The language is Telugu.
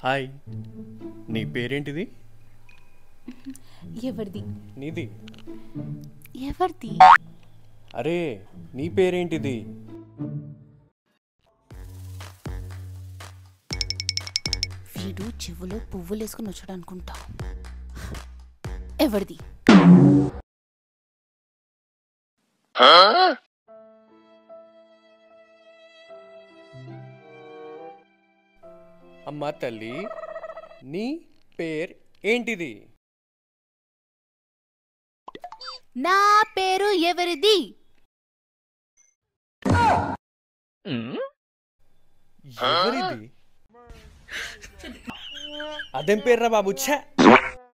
హాయ్, నీ పేరేంటిది? ఎవరిది? నీది. ఎవరిది? అరే, నీ పేరేంటిది? వీడు చెవులో పువ్వులు వేసుకుని వచ్చాడు అనుకుంటా. ఎవరిది? అమ్మా తల్లి, నీ పేరు ఏంటిది? నా పేరు ఎవరిది? ఎవరిది? అదేం పేర్రా బాబు? ఛ!